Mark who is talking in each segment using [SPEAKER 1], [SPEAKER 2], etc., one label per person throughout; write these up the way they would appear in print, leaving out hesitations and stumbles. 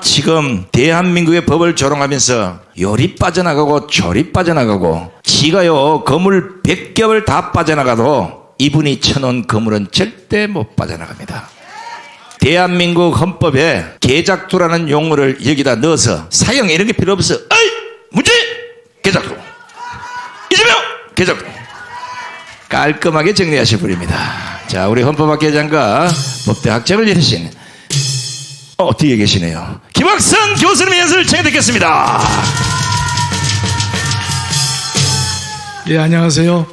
[SPEAKER 1] 지금 대한민국의 법을 조롱하면서 요리 빠져나가고 조리 빠져나가고 지가요 거물 100겹을 다 빠져나가도 이분이 쳐놓은 거물은 절대 못 빠져나갑니다. 대한민국 헌법에 개작두라는 용어를 여기다 넣어서 사형 이런 게 필요 없어. 어이! 문제! 개작두. 이재명! 개작두. 깔끔하게 정리하실 분입니다. 자, 우리 헌법학회장과 법대 학점을 이루신 뒤에 계시네요. 김학선 교수님의 연설을 청해 듣겠습니다.
[SPEAKER 2] 예, 안녕하세요.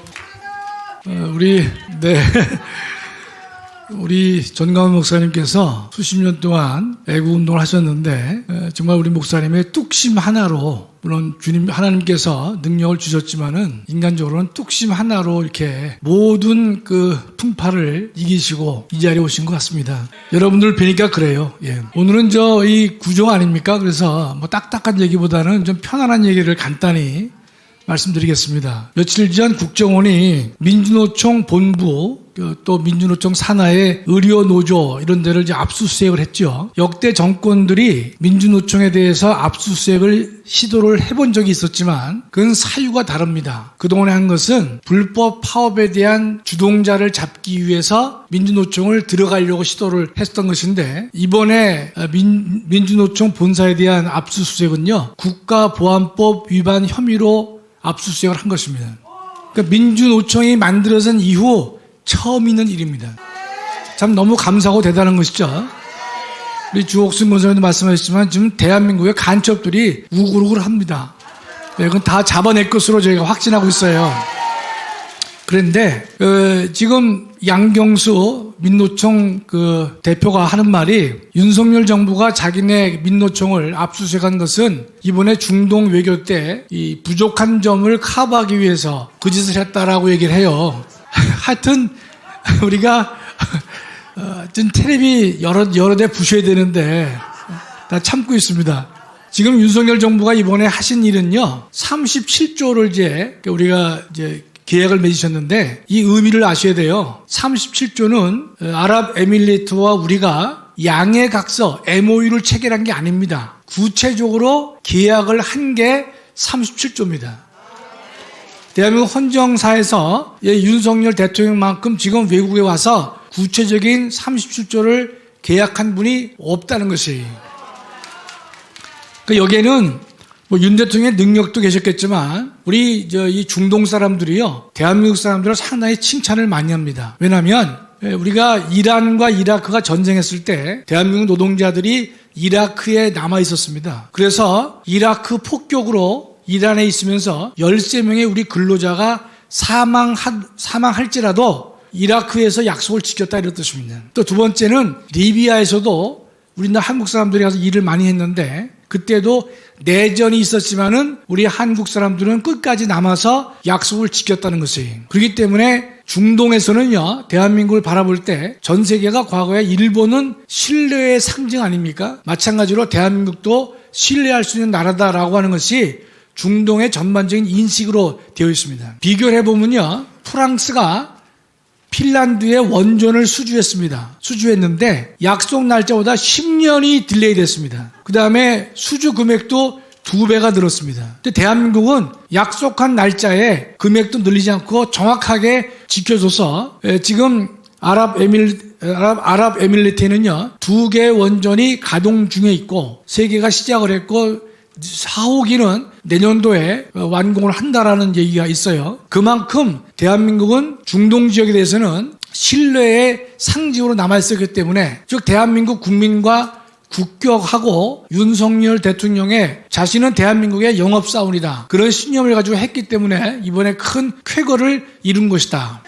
[SPEAKER 2] 우리 전광훈 목사님께서 수십 년 동안 애국운동을 하셨는데 정말 우리 목사님의 뚝심 하나로, 물론 주님 하나님께서 능력을 주셨지만은 인간적으로는 뚝심 하나로 이렇게 모든 그 풍파를 이기시고 이 자리에 오신 것 같습니다. 여러분들 뵈니까 그래요. 예. 오늘은 이 구종 아닙니까? 그래서 뭐 딱딱한 얘기보다는 좀 편안한 얘기를 간단히 말씀드리겠습니다. 며칠 전 국정원이 민주노총 본부 또 민주노총 산하의 의료노조 이런 데를 이제 압수수색을 했죠. 역대 정권들이 민주노총에 대해서 압수수색을 시도를 해본 적이 있었지만 그건 사유가 다릅니다. 그동안에 한 것은 불법 파업에 대한 주동자를 잡기 위해서 민주노총을 들어가려고 시도를 했던 것인데 이번에 민주노총 본사에 대한 압수수색은요, 국가보안법 위반 혐의로 압수수색을 한 것입니다. 그러니까 민주노총이 만들어진 이후 처음 있는 일입니다. 참 너무 감사하고 대단한 것이죠. 우리 주옥순 본사님도 말씀하셨지만 지금 대한민국의 간첩들이 우글우글 합니다. 네, 그건 다 잡아낼 것으로 저희가 확신하고 있어요. 그런데 지금 양경수 민노총 대표가 하는 말이 윤석열 정부가 자기네 민노총을 압수수색한 것은 이번에 중동 외교 때 이 부족한 점을 커버하기 위해서 그 짓을 했다라고 얘기를 해요. 하여튼 우리가 좀 텔레비 여러 대 부셔야 되는데 다 참고 있습니다. 지금 윤석열 정부가 이번에 하신 일은요, 37조를 우리가 계약을 맺으셨는데 이 의미를 아셔야 돼요. 37조는 아랍에미리트와 우리가 양해각서 MOU를 체결한 게 아닙니다. 구체적으로 계약을 한 게 37조입니다. 대한민국 헌정사에서 윤석열 대통령만큼 지금 외국에 와서 구체적인 37조를 계약한 분이 없다는 것이에요. 그러니까 여기에는 윤 대통령의 능력도 계셨겠지만 우리 이 중동 사람들이요, 대한민국 사람들을 상당히 칭찬을 많이 합니다. 왜냐하면 우리가 이란과 이라크가 전쟁했을 때 대한민국 노동자들이 이라크에 남아 있었습니다. 그래서 이라크 폭격으로 이란에 있으면서 13명의 우리 근로자가 사망할지라도 이라크에서 약속을 지켰다 이런 뜻입니다. 또 두 번째는 리비아에서도 우리나라 한국 사람들이 가서 일을 많이 했는데 그때도 내전이 있었지만은 우리 한국 사람들은 끝까지 남아서 약속을 지켰다는 것이에요. 그렇기 때문에 중동에서는요, 대한민국을 바라볼 때 전 세계가 과거에 일본은 신뢰의 상징 아닙니까? 마찬가지로 대한민국도 신뢰할 수 있는 나라다라고 하는 것이 중동의 전반적인 인식으로 되어 있습니다. 비교를 해보면요, 프랑스가 핀란드의 원전을 수주했는데 약속 날짜보다 10년이 딜레이 됐습니다. 그 다음에 수주 금액도 2배가 늘었습니다. 근데 대한민국은 약속한 날짜에 금액도 늘리지 않고 정확하게 지켜줘서 지금 아랍에미리트에는요 2개의 원전이 가동 중에 있고 3개가 시작을 했고 4호기는 내년도에 완공을 한다라는 얘기가 있어요. 그만큼 대한민국은 중동 지역에 대해서는 신뢰의 상징으로 남아있었기 때문에, 즉 대한민국 국민과 국격하고 윤석열 대통령의 자신은 대한민국의 영업사원이다, 그런 신념을 가지고 했기 때문에 이번에 큰 쾌거를 이룬 것이다.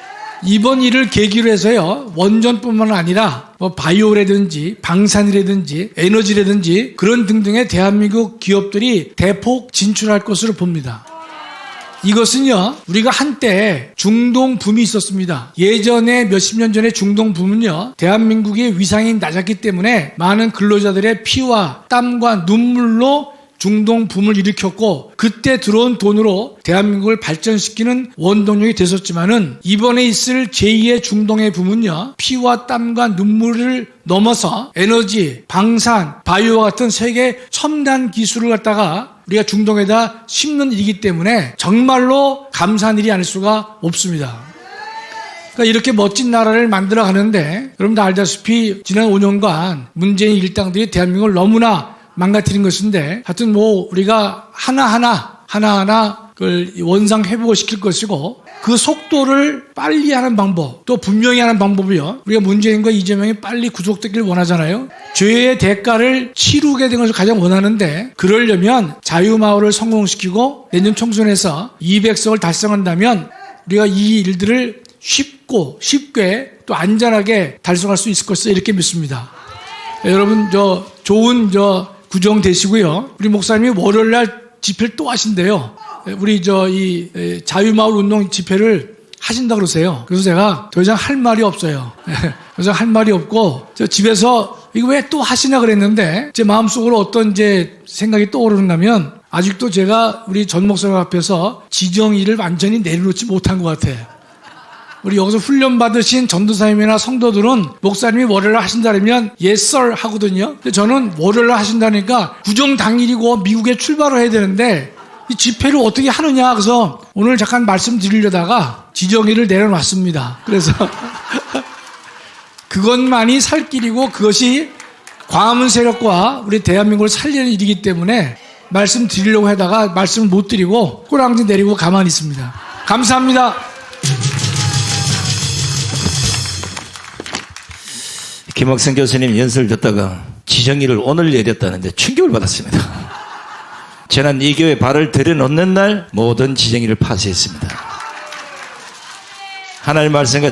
[SPEAKER 2] 이번 일을 계기로 해서요, 원전뿐만 아니라 바이오라든지 방산이라든지 에너지라든지 그런 등등의 대한민국 기업들이 대폭 진출할 것으로 봅니다. 이것은요, 우리가 한때 중동 붐이 있었습니다. 예전에 몇십 년 전에 중동 붐은요, 대한민국의 위상이 낮았기 때문에 많은 근로자들의 피와 땀과 눈물로 중동 붐을 일으켰고 그때 들어온 돈으로 대한민국을 발전시키는 원동력이 됐었지만은 이번에 있을 제2의 중동의 붐은요, 피와 땀과 눈물을 넘어서 에너지, 방산, 바이오와 같은 세계 첨단 기술을 갖다가 우리가 중동에다 심는 일이기 때문에 정말로 감사한 일이 아닐 수가 없습니다. 그러니까 이렇게 멋진 나라를 만들어 가는데 여러분들 알다시피 지난 5년간 문재인 일당들이 대한민국을 너무나 망가뜨린 것인데 하여튼 뭐 우리가 하나하나 그걸 원상 회복을 시킬 것이고 그 속도를 빨리 하는 방법 또 분명히 하는 방법이요. 우리가 문재인과 이재명이 빨리 구속되길 원하잖아요. 죄의 대가를 치르게 된 것을 가장 원하는데 그러려면 자유마을을 성공시키고 내년 총선에서 200석을 달성한다면 우리가 이 일들을 쉽게 또 안전하게 달성할 수 있을 것을 이렇게 믿습니다. 여러분 좋은 구정 되시고요. 우리 목사님이 월요일날 집회를 또 하신대요. 우리 이 자유마을 운동 집회를 하신다 그러세요. 그래서 제가 더 이상 할 말이 없어요. 그래서 할 말이 없고 저 집에서 이거 왜 또 하시나 그랬는데 제 마음속으로 어떤 이제 생각이 떠오르는가 하면 아직도 제가 우리 전 목사님 앞에서 지정의를 완전히 내려놓지 못한 것 같아요. 우리 여기서 훈련 받으신 전도사님이나 성도들은 목사님이 월요일날 하신다면 yes sir 하거든요. 근데 저는 월요일날 하신다니까 구정 당일이고 미국에 출발을 해야 되는데 이 집회를 어떻게 하느냐. 그래서 오늘 잠깐 말씀드리려다가 지정의를 내려놨습니다. 그래서 그것만이 살 길이고 그것이 광화문 세력과 우리 대한민국을 살리는 일이기 때문에 말씀드리려고 하다가 말씀을 못 드리고 꼬랑지 내리고 가만히 있습니다. 감사합니다.
[SPEAKER 1] 김학성 교수님 연설을 듣다가 지정의를 오늘 내렸다는데 충격을 받았습니다. 저는 이 교회 발을 들여놓는 날 모든 지정의를 파쇄했습니다. 하나님 말씀과